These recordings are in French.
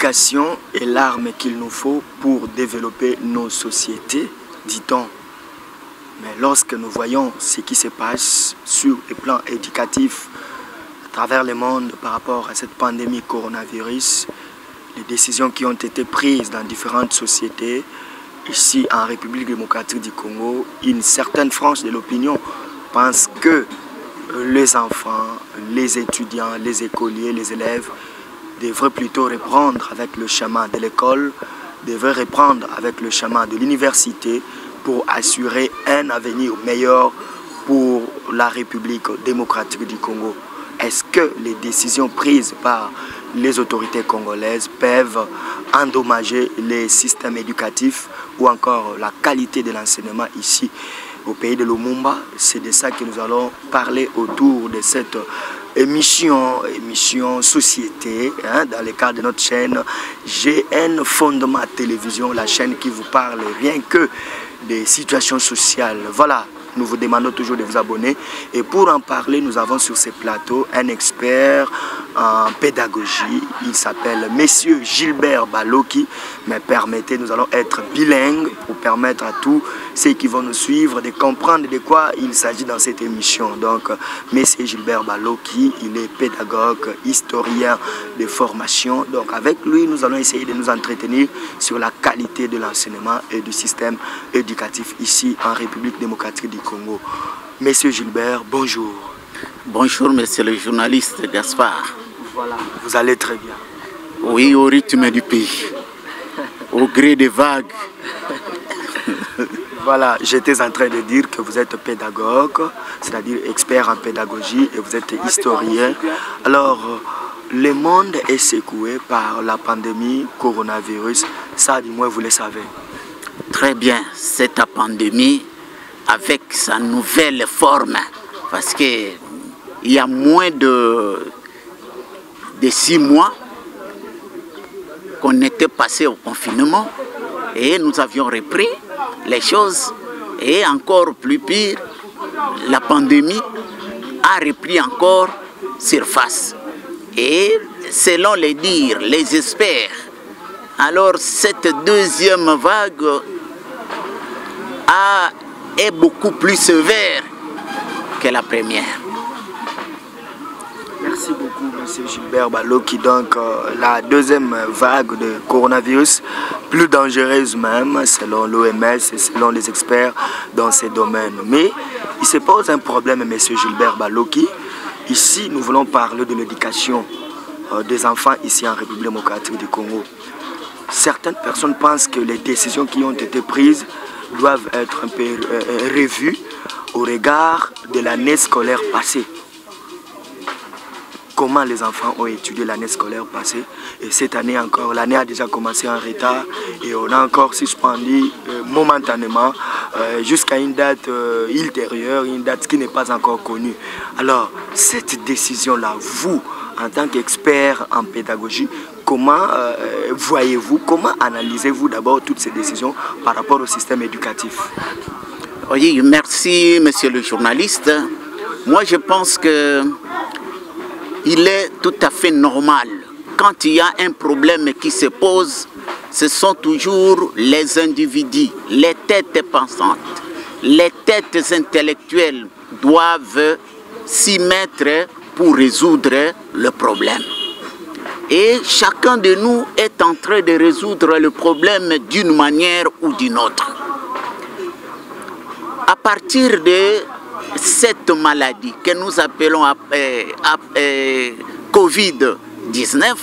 l'éducation est l'arme qu'il nous faut pour développer nos sociétés, dit-on. Mais lorsque nous voyons ce qui se passe sur le plan éducatif à travers le monde par rapport à cette pandémie coronavirus, les décisions qui ont été prises dans différentes sociétés, ici en République démocratique du Congo, une certaine frange de l'opinion pense que les enfants, les étudiants, les écoliers, les élèves devraient plutôt reprendre avec le chemin de l'école, devraient reprendre avec le chemin de l'université pour assurer un avenir meilleur pour la République démocratique du Congo. Est-ce que les décisions prises par les autorités congolaises peuvent endommager les systèmes éducatifs ou encore la qualité de l'enseignement ici au pays de Lumumba? C'est de ça que nous allons parler autour de cette émission société, dans le cadre de notre chaîne GN Fondement Télévision, la chaîne qui vous parle rien que des situations sociales. Voilà, nous vous demandons toujours de vous abonner. Et pour en parler, nous avons sur ce plateau un expert en pédagogie. Il s'appelle Monsieur Gilbert Baloki. Mais permettez, nous allons être bilingues pour permettre à tous ceux qui vont nous suivre de comprendre de quoi il s'agit dans cette émission. Donc, Monsieur Gilbert Baloki, il est pédagogue, historien de formation. Donc, avec lui, nous allons essayer de nous entretenir sur la qualité de l'enseignement et du système éducatif ici en République démocratique du Congo. Monsieur Gilbert, bonjour. Bonjour, monsieur le journaliste Gaspard. Voilà, vous allez très bien. Oui, au rythme du pays, au gré des vagues. Voilà, j'étais en train de dire que vous êtes pédagogue, c'est-à-dire expert en pédagogie, et vous êtes historien. Alors, le monde est secoué par la pandémie coronavirus, ça du moins vous le savez. Très bien, cette pandémie avec sa nouvelle forme, parce qu'il y a moins de 6 mois qu'on était passé au confinement et nous avions repris les choses, et encore plus pire, la pandémie a repris encore surface. Et selon les dires, les experts, alors cette deuxième vague est beaucoup plus sévère que la première. Merci beaucoup, monsieur Gilbert Baloki. Donc, la deuxième vague de coronavirus, plus dangereuse même, selon l'OMS et selon les experts dans ces domaines. Mais il se pose un problème, monsieur Gilbert Baloki. Ici, nous voulons parler de l'éducation des enfants ici en République démocratique du Congo. Certaines personnes pensent que les décisions qui ont été prises doivent être un peu revues au regard de l'année scolaire passée. Comment les enfants ont étudié l'année scolaire passée, et cette année encore, l'année a déjà commencé en retard et on a encore suspendu momentanément jusqu'à une date ultérieure, une date qui n'est pas encore connue. Alors, cette décision-là, vous, en tant qu'expert en pédagogie, comment voyez-vous, comment analysez-vous d'abord toutes ces décisions par rapport au système éducatif? Oui, merci monsieur le journaliste. Moi je pense que il est tout à fait normal, quand il y a un problème qui se pose, ce sont toujours les individus, les têtes pensantes, les têtes intellectuelles doivent s'y mettre pour résoudre le problème. Et chacun de nous est en train de résoudre le problème d'une manière ou d'une autre. À partir de cette maladie que nous appelons Covid-19,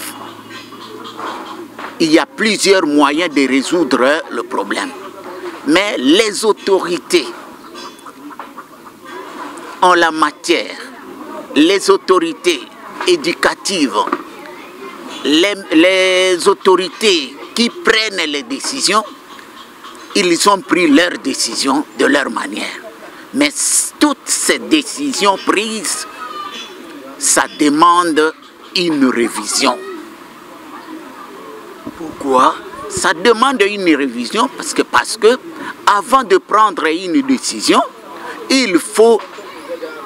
il y a plusieurs moyens de résoudre le problème. Mais les autorités en la matière, les autorités éducatives, les autorités qui prennent les décisions, ils ont pris leurs décisions de leur manière. Mais toutes ces décisions prises, ça demande une révision. Pourquoi? Ça demande une révision parce que avant de prendre une décision, il faut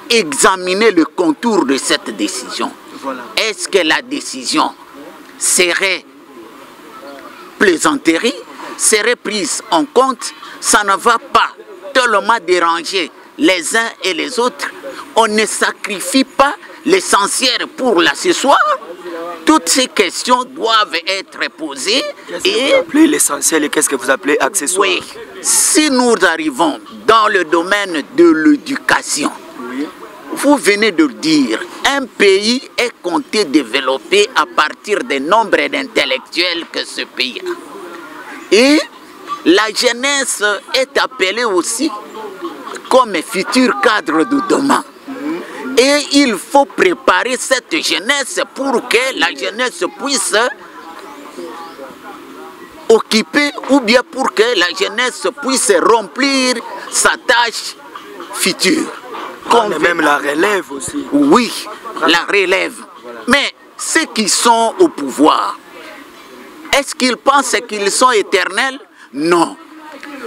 examiner le contour de cette décision. Voilà. Est-ce que la décision serait plaisanterie serait prise en compte, ça ne va pas tellement déranger les uns et les autres. On ne sacrifie pas l'essentiel pour l'accessoire. Toutes ces questions doivent être posées. Qu'est-ce que vous appelez l'essentiel et qu'est-ce que vous appelez accessoire? Oui, si nous arrivons dans le domaine de l'éducation, Oui. vous venez de le dire, un pays est compté développer à partir du nombre d'intellectuels que ce pays a. Et la jeunesse est appelée aussi comme futur cadre de demain. Et il faut préparer cette jeunesse pour que la jeunesse puisse occuper ou bien pour que la jeunesse puisse remplir sa tâche future. Mais même la relève aussi. Oui, la relève. Voilà. Mais ceux qui sont au pouvoir, est-ce qu'ils pensent qu'ils sont éternels? Non.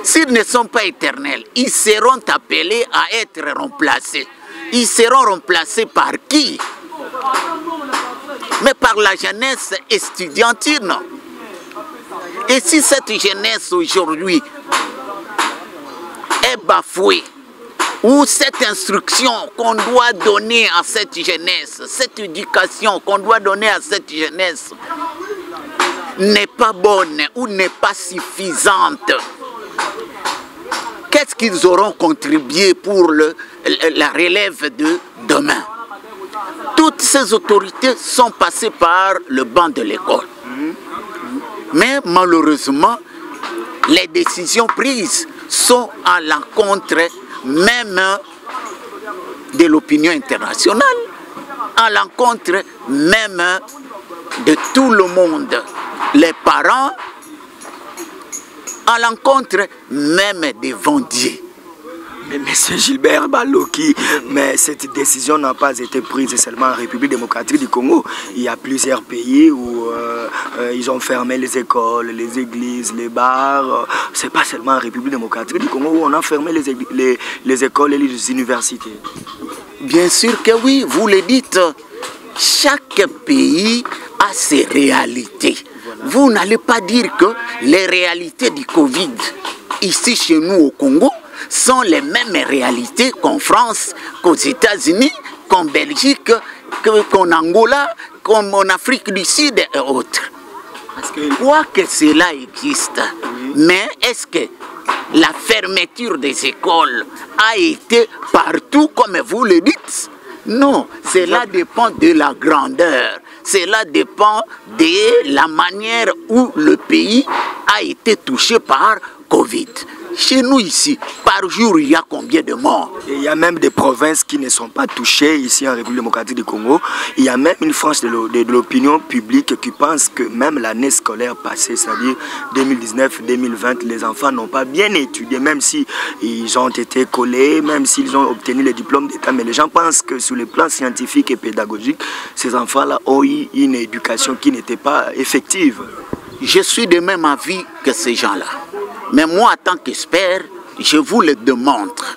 S'ils ne sont pas éternels, ils seront appelés à être remplacés. Ils seront remplacés par qui? Mais par la jeunesse estudiantine. Et si cette jeunesse aujourd'hui est bafouée, ou cette instruction qu'on doit donner à cette jeunesse, cette éducation qu'on doit donner à cette jeunesse n'est pas bonne ou n'est pas suffisante, qu'est-ce qu'ils auront contribué pour la relève de demain? Toutes ces autorités sont passées par le banc de l'école. Mais malheureusement, les décisions prises sont à l'encontre même de l'opinion internationale, à l'encontre même de tout le monde, les parents, à l'encontre même des vendiers. Mais M. Gilbert Baloki, mais cette décision n'a pas été prise seulement en République démocratique du Congo. Il y a plusieurs pays où ils ont fermé les écoles, les églises, les bars. C'est pas seulement en République démocratique du Congo où on a fermé les écoles et les universités. Bien sûr que oui, vous le dites. Chaque pays a ses réalités. Vous n'allez pas dire que les réalités du Covid ici chez nous au Congo sont les mêmes réalités qu'en France, qu'aux États-Unis, qu'en Belgique, qu'en Angola, comme en Afrique du Sud et autres. Quoi que cela existe, mais est-ce que la fermeture des écoles a été partout comme vous le dites? Non, cela dépend de la grandeur, cela dépend de la manière où le pays a été touché par Covid. Chez nous ici, par jour, il y a combien de morts? Et il y a même des provinces qui ne sont pas touchées ici en République démocratique du Congo. Il y a même une frange de l'opinion publique qui pense que même l'année scolaire passée, c'est-à-dire 2019-2020, les enfants n'ont pas bien étudié, même si ils ont été collés, même s'ils ont obtenu les diplômes d'État. Mais les gens pensent que sur le plan scientifique et pédagogique, ces enfants-là ont eu une éducation qui n'était pas effective. Je suis de même avis que ces gens-là. Mais moi, en tant qu'expert, je vous le démontre.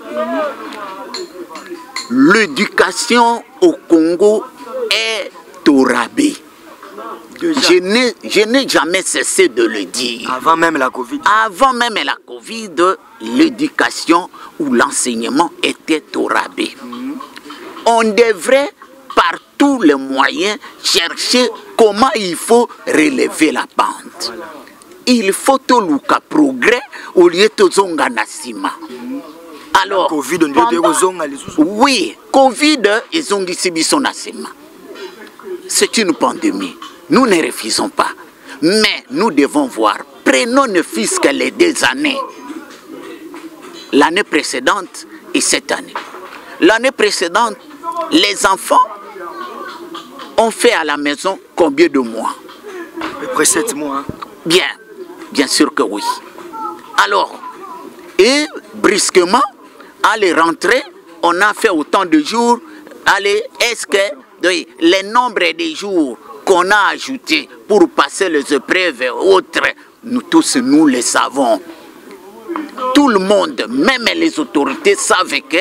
L'éducation au Congo est au rabais. Je n'ai jamais cessé de le dire. Avant même la Covid. Avant même la Covid, l'éducation ou l'enseignement était au rabais. On devrait, par tous les moyens, chercher comment il faut relever la pente. Voilà. Il faut tout le progrès au lieu de zonga nasima. Alors, COVID, oui, Covid et zongi sibiso nasima. C'est une pandémie. Nous ne refusons pas. Mais nous devons voir. Prenons ne fût-ce que les 2 années. L'année précédente et cette année. L'année précédente, les enfants ont fait à la maison combien de mois? Après 7 mois. Bien. Bien sûr que oui. Alors, et brusquement, à les rentrer, on a fait autant de jours. Allez, est-ce que les nombres de jours qu'on a ajoutés pour passer les épreuves et autres, nous tous, nous les savons. Tout le monde, même les autorités, savent que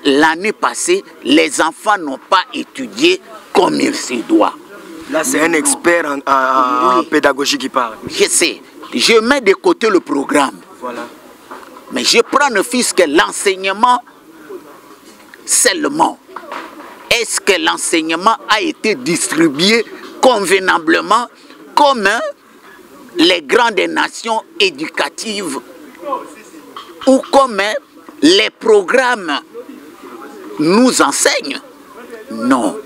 l'année passée, les enfants n'ont pas étudié comme il se doit. Là, c'est un expert en pédagogie qui parle. Je sais. je mets de côté le programme. Voilà. Mais je prends ne fût-ce que l'enseignement seulement. Est-ce que l'enseignement a été distribué convenablement comme les grandes nations éducatives ou comme les programmes nous enseignent? Non.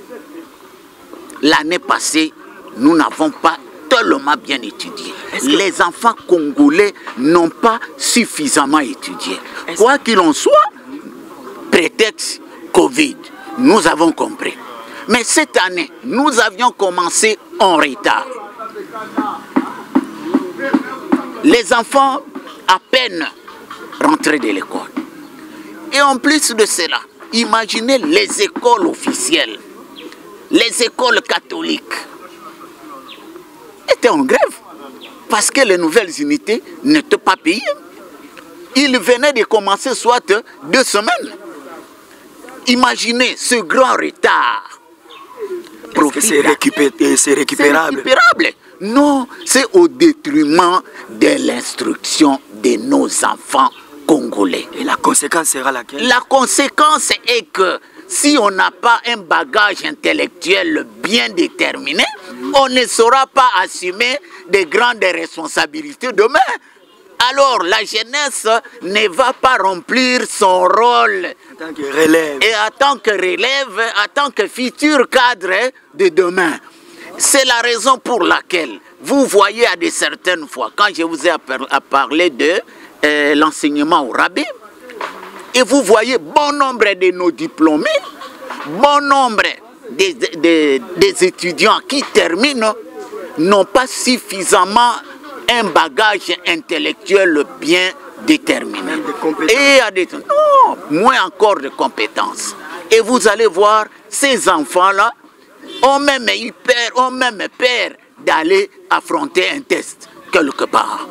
L'année passée, nous n'avons pas tellement bien étudié. Les enfants congolais n'ont pas suffisamment étudié. Quoi qu'il en soit, prétexte Covid, nous avons compris. Mais cette année, nous avions commencé en retard. Les enfants à peine rentrés de l'école. Et en plus de cela, imaginez les écoles officielles, les écoles catholiques étaient en grève parce que les nouvelles unités n'étaient pas payées. Ils venaient de commencer soit 2 semaines. Imaginez ce grand retard. Est-ce que c'est récupérable? Non, c'est au détriment de l'instruction de nos enfants congolais. Et la conséquence sera laquelle? La conséquence est que si on n'a pas un bagage intellectuel bien déterminé, on ne saura pas assumer de grandes responsabilités demain. Alors la jeunesse ne va pas remplir son rôle en tant que relève. Et en tant que relève, en tant que futur cadre de demain. C'est la raison pour laquelle vous voyez à de certaines fois, quand je vous ai parlé de l'enseignement au rabais, et vous voyez bon nombre de nos diplômés, bon nombre des étudiants qui terminent n'ont pas suffisamment un bagage intellectuel bien déterminé. Et à des... non, moins encore de compétences. Et vous allez voir, ces enfants-là ont même peur d'aller affronter un test quelque part.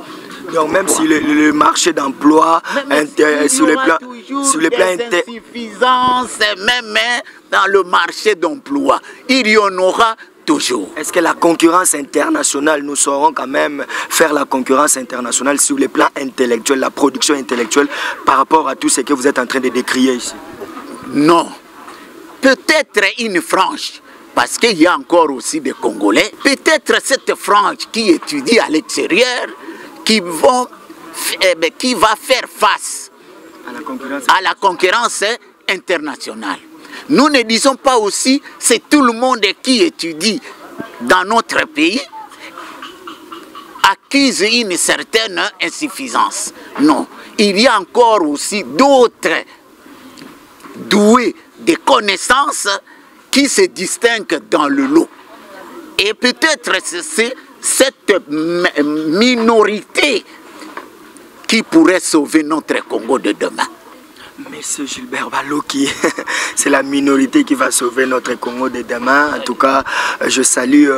Donc même si le marché d'emploi sur le plan insuffisance, même dans le marché d'emploi, il y en aura toujours. Est-ce que la concurrence internationale, nous saurons quand même faire la concurrence internationale sur le plan intellectuel, la production intellectuelle, par rapport à tout ce que vous êtes en train de décrire ici? Non. Peut-être une frange, parce qu'il y a encore aussi des Congolais, peut-être cette frange qui étudie à l'extérieur, qui va faire face à la concurrence internationale. Nous ne disons pas aussi c'est tout le monde qui étudie dans notre pays accuse une certaine insuffisance. Non, il y a encore aussi d'autres doués de connaissances qui se distinguent dans le lot. Et peut-être c'est cette minorité qui pourrait sauver notre Congo de demain. Monsieur Gilbert Baloki, c'est la minorité qui va sauver notre Congo de demain. En tout cas, je salue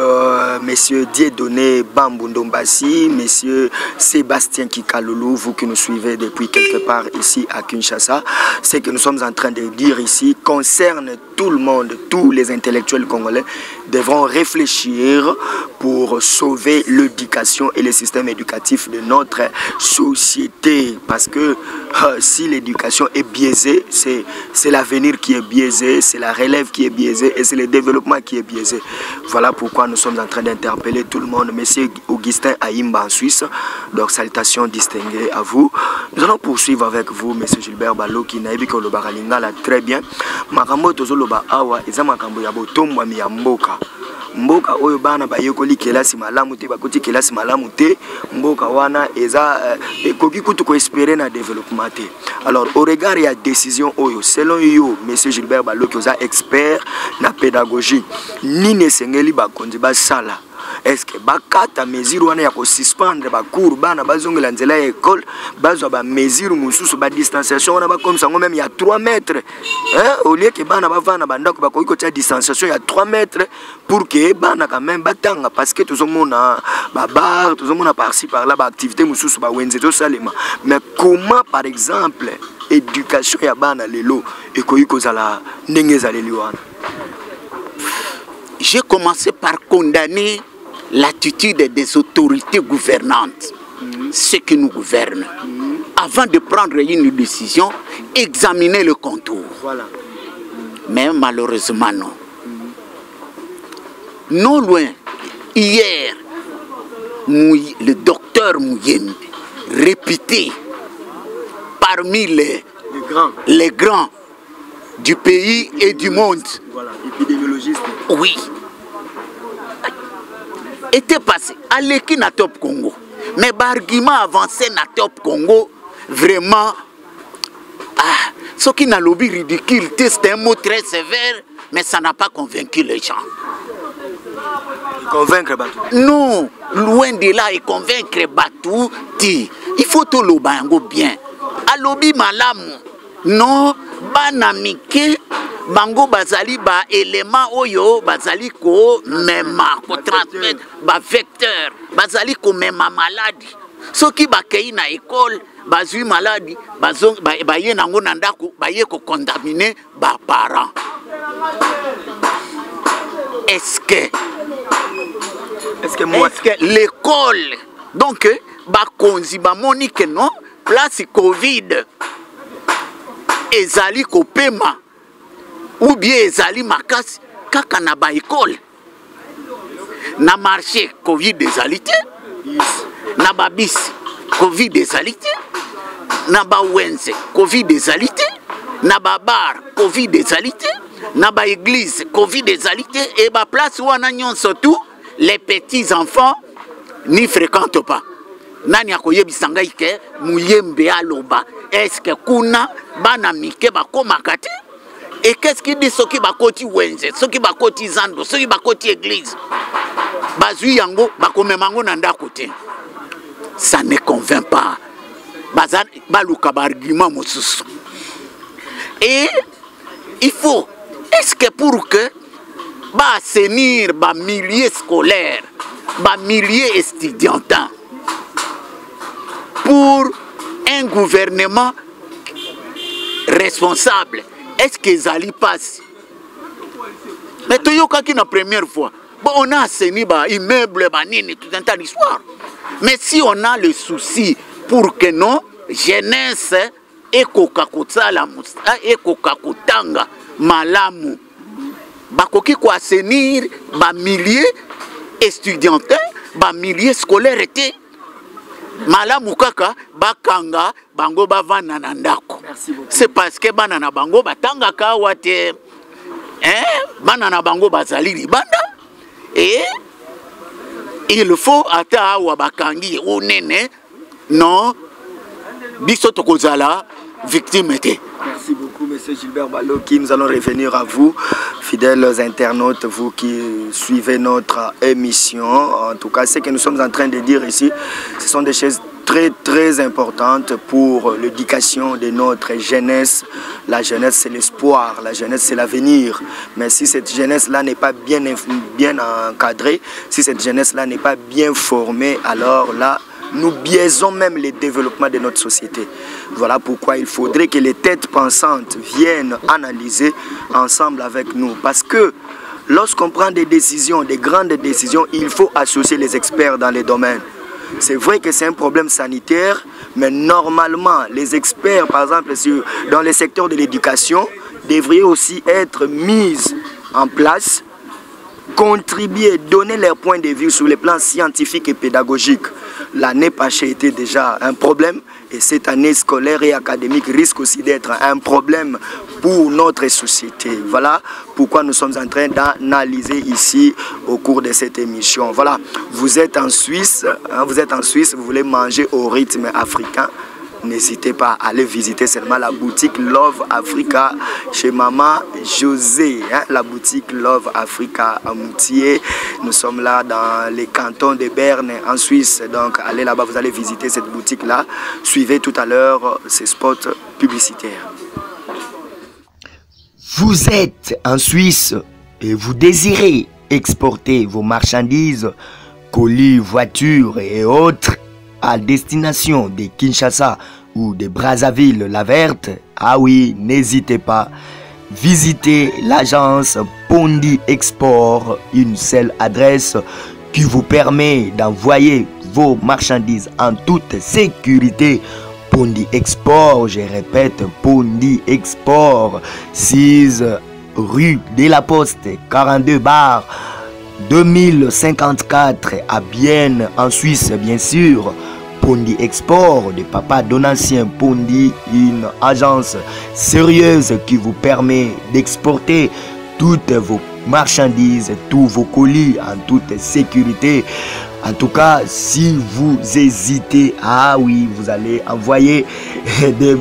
Monsieur Dieudonné Bambundombasi, Monsieur Sébastien Kikaloulou, vous qui nous suivez depuis quelque part ici à Kinshasa. Ce que nous sommes en train de dire ici concerne tout le monde, tous les intellectuels congolais devront réfléchir pour sauver l'éducation et le système éducatif de notre société. Parce que si l'éducation est biaisé, c'est l'avenir qui est biaisé, c'est la relève qui est biaisée et c'est le développement qui est biaisé. Voilà pourquoi nous sommes en train d'interpeller tout le monde. Monsieur Augustin Aïmba en Suisse, donc salutations distinguées à vous. Nous allons poursuivre avec vous, Monsieur Gilbert Baloki, Naïbi Kolobara Lingala, très bien. Makambo Tozoloba Awa, Eza Makambo Yabotomwa Miyamboka. Mboka oyo bana bayekoli kelasi malamu te bakoti kelasi malamu te mboka wana eza ekoki kutu ko espérer na développement te. Alors au regard ya décision oyo selon yo Monsieur Gilbert Baloki oza expert na pédagogie nini esengeli bakonzi basala? Est-ce que bakata mesure wana ya ko suspendre ba cours bana bazongela nzela ya école bazwa ba mesure mususu ba distanciation wana ba comme ça même il y a 3 mètres au lieu que bana bavana bandako bakoki ko tia distanciation ya 3 mètres pour que bana quand même batanga parce que tozomona ba bar tozomona par-ci par-là ba activité mususu ba wenze to salema. Mais comment par exemple éducation ya bana lelo ekoki kozala ndenge ezaleli wana? J'ai commencé par condamner l'attitude des autorités gouvernantes ceux qui nous gouvernent. Avant de prendre une décision, examiner le contour. Voilà. Mais malheureusement, non. Non loin, hier, le docteur Mouyembe, réputé parmi les grands du pays et du monde. Voilà, épidémiologiste. Oui. Était passé à l'équipe na Top Congo. Mais l'argument avancé na Top Congo, vraiment, ce qui n'a lobby ridicule, c'est un mot très sévère, mais ça n'a pas convaincu les gens. Convaincre Batou? Non, loin de là, et convaincre Batou, il faut tout le bango bien. A lobby malamu, non, banamike, bango bazali ba élément oyo, bazali ko mema, ko transmettre, ba vecteur, bazali ko mema maladie. Ceux qui bakei na école, bazui maladie, baye nango nandako, baye ko contaminer ba parents. Est-ce que l'école, donc, bakonzi monique non, place Covid, ezali kopema, ou bien ezali makasi, kaka na ba école, na marché Covid ezali te, na ba bis Covid ezali te, na ba wense Covid ezali te, na ba bar Covid ezali te, na ba église Covid ezali te, et ba place wana nyonso tout, les petits enfants n'y fréquentent pas. Nani akoyebisanga ike Mouyembe aloba. Est-ce que kuna bana mike bakoma kate? Et qu'est-ce qu'il dit ceux qui bakoti wenze, ceux qui bakoti zando, ceux qui bakoti église? Bazui yango bakomemango nanda kote. Ça ne convainc pas. Bazan baluka argument mosusu. Et il faut, est-ce que pour que assainir ba milliers scolaires, ba milliers étudiantins, pour un gouvernement responsable, est-ce qu'ils allaient passer? Mais tu as la première fois, bon, on a assaini ba immeuble, ba nini, tout un tas d'histoire. Mais si on a le souci pour que nos jeunesse ekokakutala ekokakutanga malamu, bakoki ko assainir ba milliers étudiantins, ba milliers scolaires étaient malamu kaka bakanga bango bavana na ndako. C'est parce que banana bango batanga ka wate banana bango bazali libanda, et il faut ata wa bakangi unene non biso tokozala victime était. Merci beaucoup, monsieur Gilbert Baloki. Nous allons revenir à vous, fidèles internautes, vous qui suivez notre émission. En tout cas, ce que nous sommes en train de dire ici, ce sont des choses très, très importantes pour l'éducation de notre jeunesse. La jeunesse, c'est l'espoir. La jeunesse, c'est l'avenir. Mais si cette jeunesse-là n'est pas bien encadrée, si cette jeunesse-là n'est pas bien formée, alors là, nous biaisons même le développement de notre société. Voilà pourquoi il faudrait que les têtes pensantes viennent analyser ensemble avec nous. Parce que lorsqu'on prend des décisions, des grandes décisions, il faut associer les experts dans les domaines. C'est vrai que c'est un problème sanitaire, mais normalement, les experts, par exemple, dans le secteur de l'éducation, devraient aussi être mis en place, contribuer, donner leur point de vue sur les plans scientifiques et pédagogiques. L'année passée était déjà un problème et cette année scolaire et académique risque aussi d'être un problème pour notre société. Voilà pourquoi nous sommes en train d'analyser ici au cours de cette émission. Voilà, vous êtes en Suisse, vous voulez manger au rythme africain. N'hésitez pas à aller visiter seulement la boutique Love Africa chez Maman José, la boutique Love Africa à Moutier. Nous sommes là dans les cantons de Berne en Suisse, donc allez là-bas, vous allez visiter cette boutique-là. Suivez tout à l'heure ces spots publicitaires. Vous êtes en Suisse et vous désirez exporter vos marchandises, colis, voitures et autres à destination de Kinshasa ou de Brazzaville la Verte, ah oui, n'hésitez pas, visitez l'agence Pondi Export, une seule adresse qui vous permet d'envoyer vos marchandises en toute sécurité. Pondi Export, je répète, Pondi Export, 6 rue de la Poste, 42 bar 2054 à Bienne en Suisse, bien sûr. Pondi Export de Papa Donatien Pondi, une agence sérieuse qui vous permet d'exporter toutes vos marchandises, tous vos colis en toute sécurité. En tout cas, si vous hésitez, ah oui, vous allez envoyer des...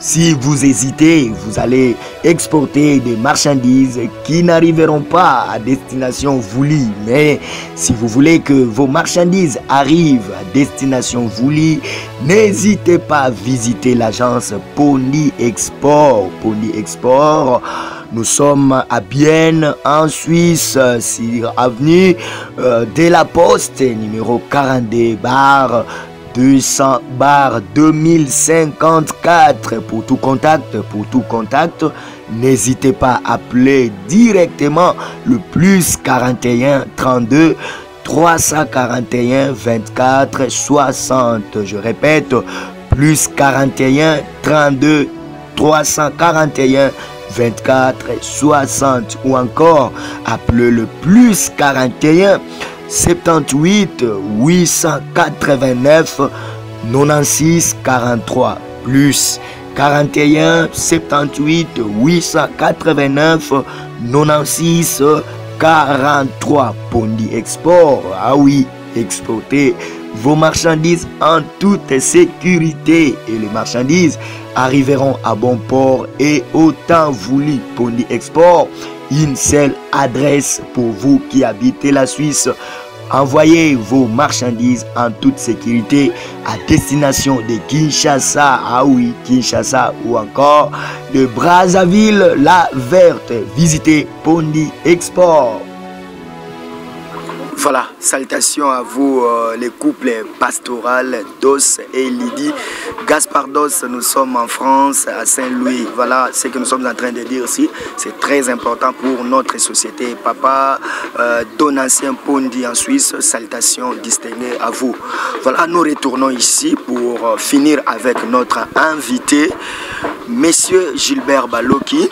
Si vous hésitez, vous allez exporter des marchandises qui n'arriveront pas à destination voulue. Mais si vous voulez que vos marchandises arrivent à destination voulue, n'hésitez pas à visiter l'agence Pondi Export. Pondi Export, nous sommes à Bienne, en Suisse, sur avenue de la Poste, numéro 42 bar 200 bar 2054. Pour tout contact, n'hésitez pas à appeler directement le plus 41 32 341 24 60. Je répète, plus 41 32 341 24 60, ou encore appelez le plus 41 78 889 96 43, plus 41 78 889 96 43. Pondi Export, ah oui, exportez vos marchandises en toute sécurité et les marchandises arriveront à bon port et au temps voulu. Pondi Export, une seule adresse pour vous qui habitez la Suisse. Envoyez vos marchandises en toute sécurité à destination de Kinshasa, ah oui, Kinshasa, ou encore de Brazzaville, la Verte. Visitez Pondi Export. Voilà, salutations à vous les couples pastoral Dos et Lydie. Gaspard Dos, nous sommes en France, à Saint-Louis. Voilà ce que nous sommes en train de dire ici. C'est très important pour notre société. Papa Donatien Pondi en Suisse, salutations distinguées à vous. Voilà, nous retournons ici pour finir avec notre invité, Monsieur Gilbert Baloki.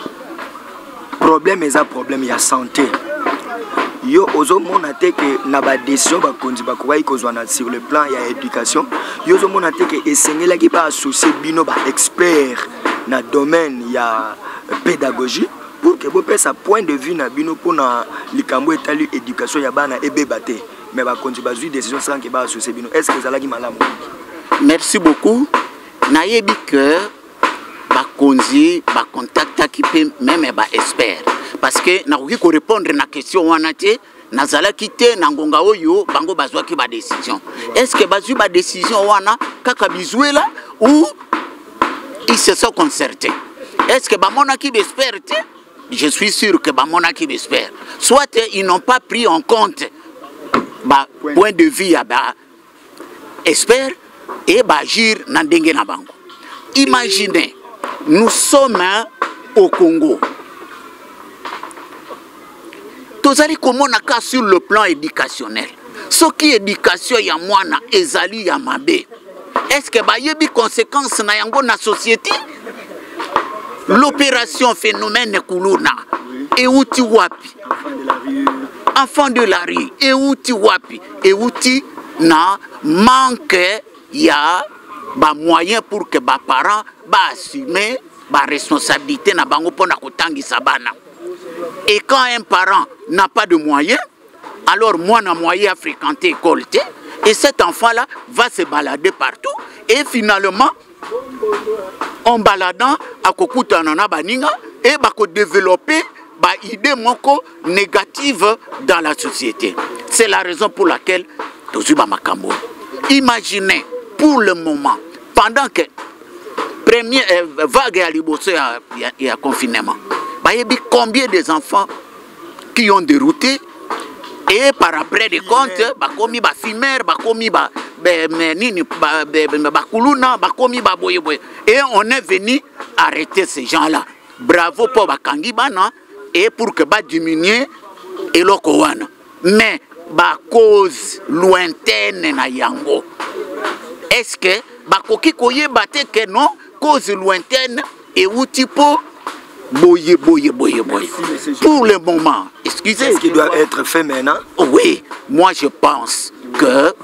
Problème est un problème, il y a santé. Yo ozo mona te que na ba décision ba konzi ba kwa ikozwana sur le plan ya éducation. Yo ozo mona te que esengela ki ba associer bino ba expert na domaine ya pédagogie pour que bo pesa point de vue na bino pour na likambo etali éducation ya bana ebeba te. Mais ba konzi ba zui décision sans que ba associer bino. Est-ce que zalaki malamu? Merci beaucoup. Na yebi que ba konzi ba contacta ki pe même ba expert. Parce que na koki ko répondre na question wana te nazala kité na ngonga oyo bango bazwa ki ba décision. Est-ce que bazwi ba décision wana kaka bizuela ou ils se sont concertés? Est-ce que ba mona ki expert? Je suis sûr que ba mona ki expert. Soit ils n'ont pas pris en compte ba point de vue ya ba expert et ba agir na ndenge na bango. Imaginez, nous sommes au Congo. Tozali komona ka sur le plan éducationnel. Ce qui est éducation ya mwana ezali ya mabe. Est-ce que ba yebi conséquence na yango na société? L'opération phénomène kuluna euti wapi? Enfant de la rue euti wapi? Euti na manque ya ba moyen pour que ba parents ba assumer ba responsabilité na bango pona kotangisa bana. Et quand un parent n'a pas de moyens, alors moi, n'a moyen à fréquenter l'école. Et cet enfant-là va se balader partout. Et finalement, en baladant, à Kokuta Nana Baninga, et va développer une idée négative dans la société. C'est la raison pour laquelle imaginez, pour le moment, pendant que première vague à Liboso et à confinement, combien des enfants qui ont dérouté et par après des comptes, bakomi ba fumeur, bakomi ba nini ba kuluna, bakomi ba boye boye. Et on est venu arrêter ces gens-là. Bravo pour bakangi bana et pour que ba diminuer et lokowana. Mais ba cause lointaine na yango. Est-ce que bakoki koyeba te que non cause lointaine et outil pour boye. Pour le moment, excusez. Est-ce qu'il doit être fait maintenant? Oui, moi je pense que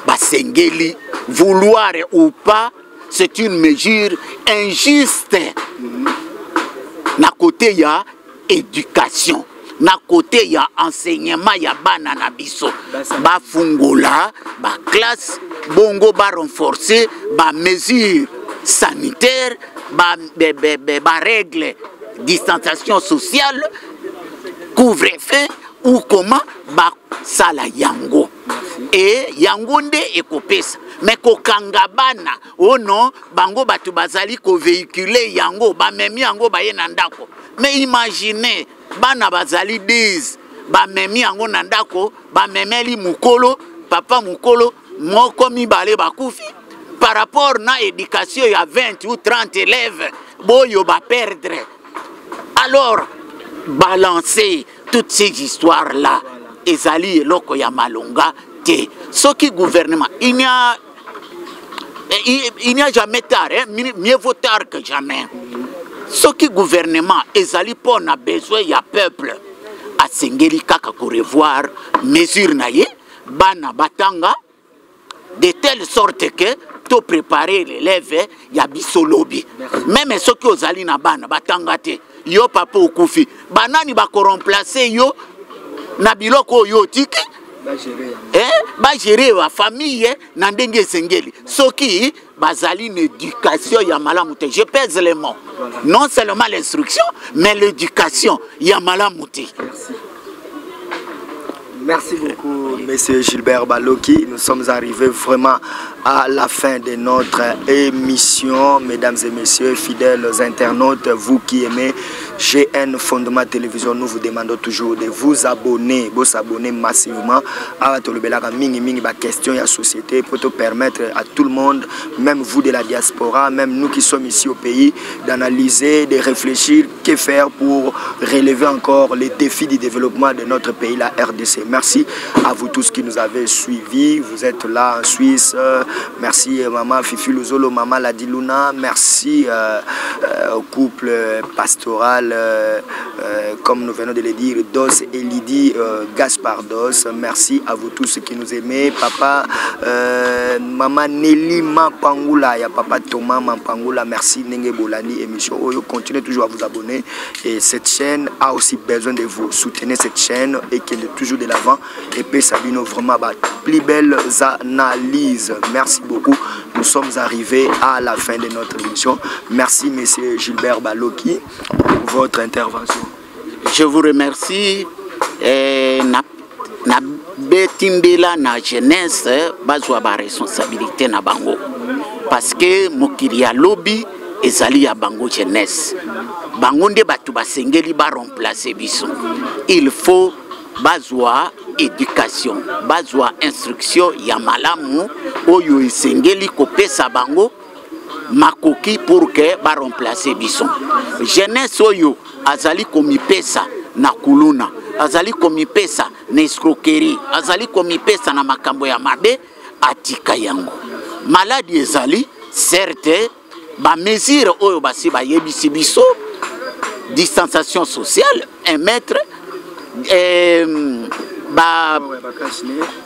Basengeli, vouloir ou pas, c'est une mesure injuste. Na côté ya éducation, na côté ya enseignement ya bana na biso, ba fungola, ba classe, bongo ba renforcer, ba mesure sanitaire, ba règle distanciation sociale, couvre-feu ou comment ba sala yango. Et yango nde ekopesa. Mais kokanga bana, oh non, bango batu bazali ko véhiculer yango, ba memi yango ba ye nandako. Mais imaginez, bana bazali 10, ba memi yango nandako, ba memeli mukolo, papa mukolo, moko mibale bakufi. Par rapport na éducation, il y a 20 ou 30 élèves, boyo ba perdre. Alors, balancer toutes ces histoires-là, ezali eloko ya malonga te. Ce qui gouvernement, il n'y a jamais tard, hein? Mieux vaut tard que jamais. Ce qui gouvernement, ezali pon a besoin ya peuple, a sengeli kaka ko revoir mesure na ye, bana batanga, de telle sorte que to préparer l'élève ya biso lobi. Même ceux qui ozali na bana batanga te, yo papa okufi, banani ba ko remplacer yo na biloko yo tiki ba gérer wa famille na ndenge sengeli. Soki bazali une éducation ya malamu te. Je pèse les mots. Non seulement l'instruction, mais l'éducation ya malamu te. Merci beaucoup, Monsieur Gilbert Baloki. Nous sommes arrivés vraiment à la fin de notre émission. Mesdames et messieurs, fidèles internautes, vous qui aimez GN Fondement Télévision, nous vous demandons toujours de vous abonner, vous abonner massivement à la question de la société pour te permettre à tout le monde, même vous de la diaspora, même nous qui sommes ici au pays, d'analyser, de réfléchir, que faire pour relever encore les défis du développement de notre pays, la RDC. Merci à vous tous qui nous avez suivis. Vous êtes là en Suisse. Merci maman Fifi Luzolo, maman Ladiluna. Merci au couple pastoral, comme nous venons de le dire, Dos et Lydie Gaspard Dos. Merci à vous tous qui nous aimez. Papa, maman Nelly Mampangula, il y a papa Thomas Mampangula. Merci Nenge Bolani émission. Continuez toujours à vous abonner. Et cette chaîne a aussi besoin de vous. Soutenez cette chaîne et qu'elle est toujours de l'avant. Et puis Sabino, vraiment, plus belles analyses. Merci beaucoup. Nous sommes arrivés à la fin de notre émission. Merci, Monsieur Gilbert Baloki, pour votre intervention. Je vous remercie. Na betimbela na jeunesse bazwa ba responsabilité na bango. Parce que mokili ya lobby ezali ya bango jeunesse. Bango nde batu basengeli ba remplacer biso. Il faut bazwa éducation, bazwa instruction ya malamu oyo esengeli kopesa bango makoki pour que ba remplacer biso. Jeunesse oyo azali komipesa na kuluna, azali komipesa na escroquerie, azali komipesa na makambo ya mabe, atika yango. Maladie ezali, certes, ba mesure oyo basi ba yebisi biso, distanciation sociale, 1 mètre,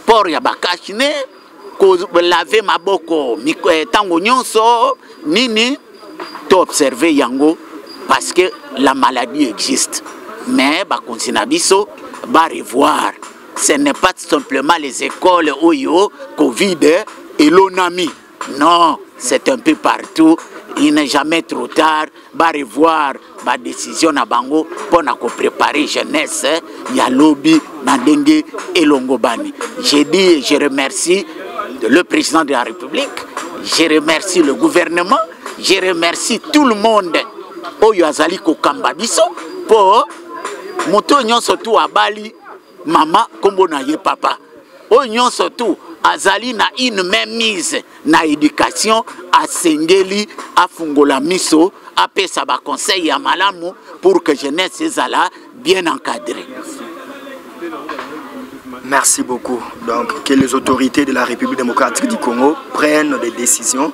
port ya bakashine, ko laver maboko tango nyonso nini to observer yango parce que la maladie existe. Mais ba continue biso ba revoir. Ce n'est pas simplement les écoles oyo Covid et l'onami. Non, c'est un peu partout. Il n'est jamais trop tard. Ba revoir ba décision na bango pour na ko préparer jeunesse ya lobby na ndenge elongobani. J'ai dit et je remercie le président de la République, je remercie le gouvernement, je remercie tout le monde oyo azali ko kamba biso pour moto nyonso tu abali mama kombo na ye papa. Oyo nyonso tu azali na une même mise na éducation asengeli afungola miso apesa ba conseil ya malamu pour que jeunesse ezala bien encadrée. Merci beaucoup. Donc, que les autorités de la République démocratique du Congo prennent des décisions,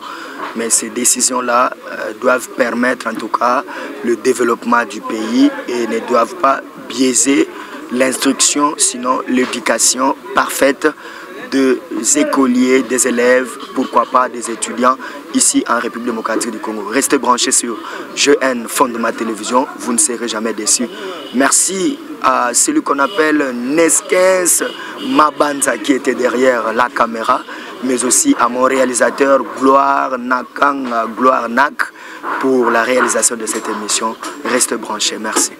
mais ces décisions-là doivent permettre en tout cas le développement du pays et ne doivent pas biaiser l'instruction, sinon l'éducation parfaite des écoliers, des élèves, pourquoi pas des étudiants ici en République démocratique du Congo. Restez branchés sur GN Fond de ma télévision, vous ne serez jamais déçus. Merci à celui qu'on appelle Neskens Mabanza qui était derrière la caméra, mais aussi à mon réalisateur Gloire Nak pour la réalisation de cette émission. Restez branchés, merci.